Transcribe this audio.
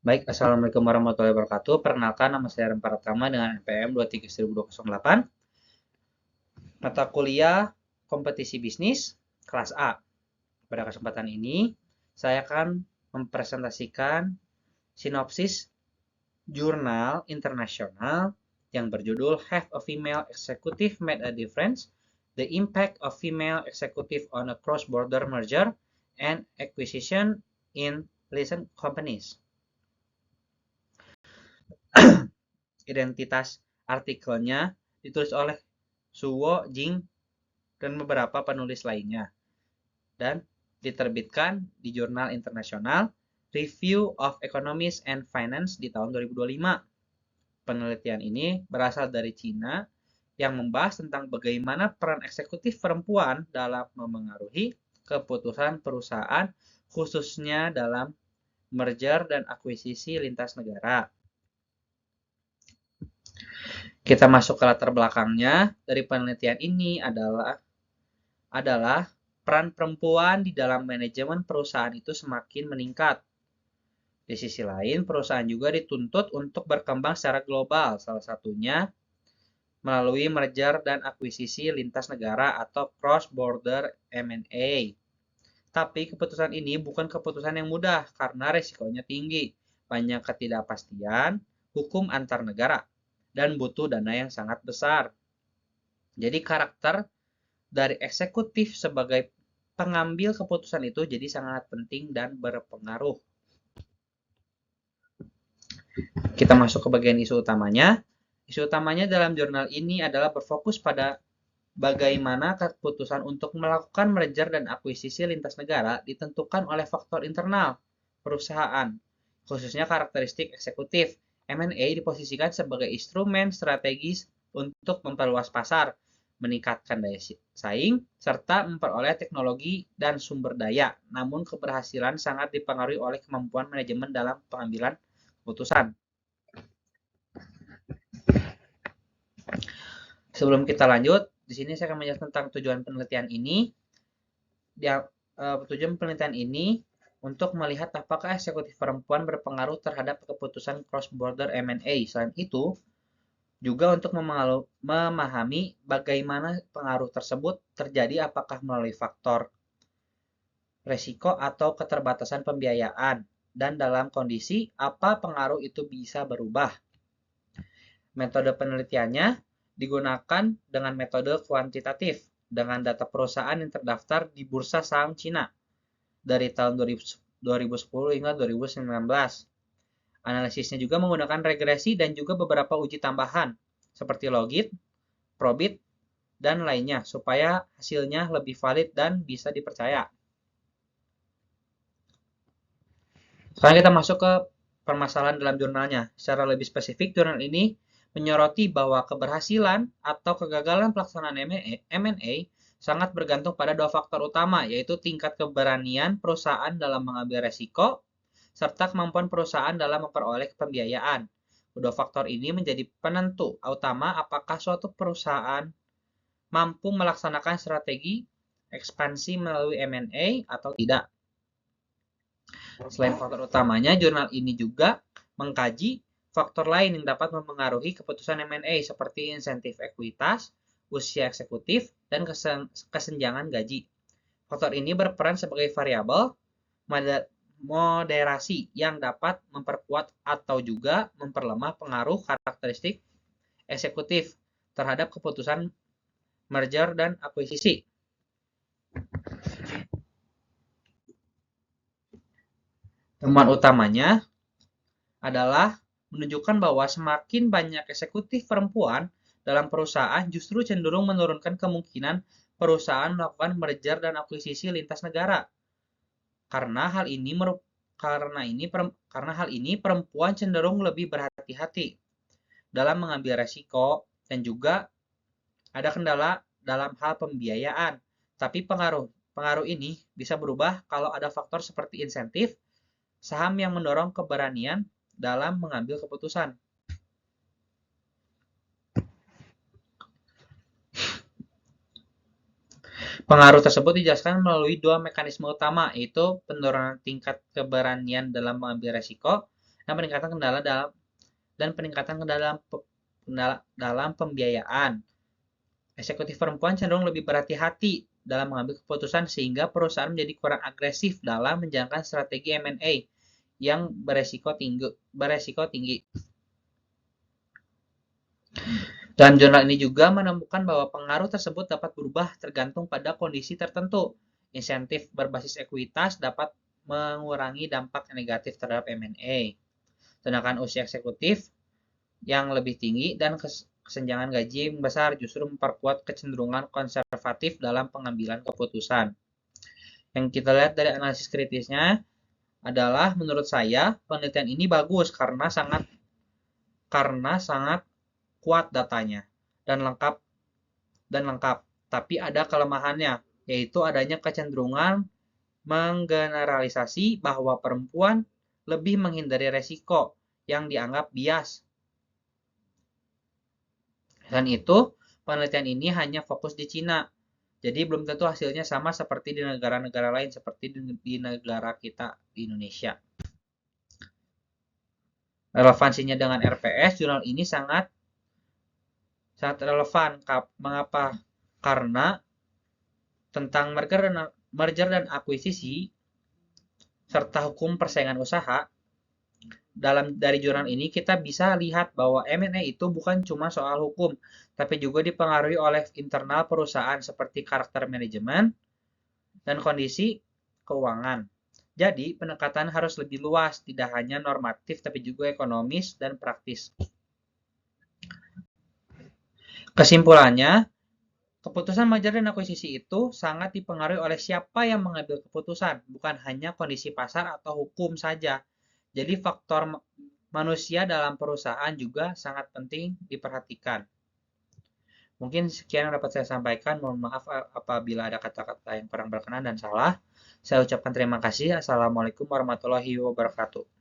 Baik, Assalamualaikum warahmatullahi wabarakatuh. Perkenalkan, nama saya Ren Pratama dengan NPM 23.208. Mata kuliah Kompetisi Bisnis kelas A. Pada kesempatan ini, saya akan mempresentasikan sinopsis jurnal internasional yang berjudul Have a Female Executive Made a Difference? The Impact of Female Executive on a Cross-Border Merger and Acquisition in Recent Companies. Identitas artikelnya ditulis oleh Suwo Jing dan beberapa penulis lainnya dan diterbitkan di jurnal internasional Review of Economics and Finance di tahun 2025. Penelitian ini berasal dari Cina yang membahas tentang bagaimana peran eksekutif perempuan dalam memengaruhi keputusan perusahaan, khususnya dalam merger dan akuisisi lintas negara. Kita masuk ke latar belakangnya. Dari penelitian ini adalah peran perempuan di dalam manajemen perusahaan itu semakin meningkat. Di sisi lain, perusahaan juga dituntut untuk berkembang secara global, salah satunya melalui merger dan akuisisi lintas negara atau cross-border M&A. Tapi keputusan ini bukan keputusan yang mudah karena resikonya tinggi, banyak ketidakpastian, hukum antar negara, dan butuh dana yang sangat besar. Jadi karakter dari eksekutif sebagai pengambil keputusan itu jadi sangat penting dan berpengaruh. Kita masuk ke bagian isu utamanya. Isu utamanya dalam jurnal ini adalah berfokus pada bagaimana keputusan untuk melakukan merger dan akuisisi lintas negara ditentukan oleh faktor internal perusahaan, khususnya karakteristik eksekutif. M&A diposisikan sebagai instrumen strategis untuk memperluas pasar, meningkatkan daya saing, serta memperoleh teknologi dan sumber daya. Namun keberhasilan sangat dipengaruhi oleh kemampuan manajemen dalam pengambilan keputusan. Sebelum kita lanjut, di sini saya akan menjelaskan tentang tujuan penelitian ini. Tujuan penelitian ini untuk melihat apakah eksekutif perempuan berpengaruh terhadap keputusan cross-border M&A. Selain itu, juga untuk memahami bagaimana pengaruh tersebut terjadi apakah melalui faktor resiko atau keterbatasan pembiayaan, dan dalam kondisi apa pengaruh itu bisa berubah. Metode penelitiannya digunakan dengan metode kuantitatif dengan data perusahaan yang terdaftar di Bursa Saham Cina dari tahun 2010 hingga 2019. Analisisnya juga menggunakan regresi dan juga beberapa uji tambahan seperti logit, probit, dan lainnya supaya hasilnya lebih valid dan bisa dipercaya. Sekarang kita masuk ke permasalahan dalam jurnalnya. Secara lebih spesifik, jurnal ini menyoroti bahwa keberhasilan atau kegagalan pelaksanaan M&A sangat bergantung pada dua faktor utama, yaitu tingkat keberanian perusahaan dalam mengambil resiko, serta kemampuan perusahaan dalam memperoleh pembiayaan. Kedua faktor ini menjadi penentu utama apakah suatu perusahaan mampu melaksanakan strategi ekspansi melalui M&A atau tidak. Selain faktor utamanya, jurnal ini juga mengkaji faktor lain yang dapat mempengaruhi keputusan M&A seperti insentif ekuitas, usia eksekutif, dan kesenjangan gaji. Faktor ini berperan sebagai variabel moderasi yang dapat memperkuat atau juga memperlemah pengaruh karakteristik eksekutif terhadap keputusan merger dan akuisisi. Temuan utamanya adalah menunjukkan bahwa semakin banyak eksekutif perempuan dalam perusahaan justru cenderung menurunkan kemungkinan perusahaan melakukan merger dan akuisisi lintas negara. Karena hal ini perempuan cenderung lebih berhati-hati dalam mengambil resiko dan juga ada kendala dalam hal pembiayaan. Tapi pengaruh ini bisa berubah kalau ada faktor seperti insentif, saham yang mendorong keberanian dalam mengambil keputusan. Pengaruh tersebut dijelaskan melalui dua mekanisme utama, yaitu penurunan tingkat keberanian dalam mengambil resiko dan peningkatan kendala dalam pembiayaan. Eksekutif perempuan cenderung lebih berhati-hati dalam mengambil keputusan sehingga perusahaan menjadi kurang agresif dalam menjalankan strategi M&A yang beresiko tinggi. Dan jurnal ini juga menemukan bahwa pengaruh tersebut dapat berubah tergantung pada kondisi tertentu. Insentif berbasis ekuitas dapat mengurangi dampak negatif terhadap M&A. Sedangkan usia eksekutif yang lebih tinggi dan kesenjangan gaji yang besar justru memperkuat kecenderungan konservatif dalam pengambilan keputusan. Yang kita lihat dari analisis kritisnya adalah menurut saya penelitian ini bagus karena sangat kuat datanya dan lengkap. Tapi ada kelemahannya, yaitu adanya kecenderungan menggeneralisasi bahwa perempuan lebih menghindari resiko yang dianggap bias. Dan itu, penelitian ini hanya fokus di Cina. Jadi belum tentu hasilnya sama seperti di negara-negara lain, seperti di negara kita di Indonesia. Relevansinya dengan RPS, jurnal ini sangat relevan. Mengapa? Karena tentang merger dan akuisisi serta hukum persaingan usaha, dari jurnal ini kita bisa lihat bahwa M&A itu bukan cuma soal hukum, tapi juga dipengaruhi oleh internal perusahaan seperti karakter manajemen dan kondisi keuangan. Jadi, pendekatan harus lebih luas, tidak hanya normatif tapi juga ekonomis dan praktis. Kesimpulannya, keputusan merger dan akuisisi itu sangat dipengaruhi oleh siapa yang mengambil keputusan, bukan hanya kondisi pasar atau hukum saja. Jadi faktor manusia dalam perusahaan juga sangat penting diperhatikan. Mungkin sekian yang dapat saya sampaikan. Mohon maaf apabila ada kata-kata yang kurang berkenan dan salah. Saya ucapkan terima kasih. Assalamualaikum warahmatullahi wabarakatuh.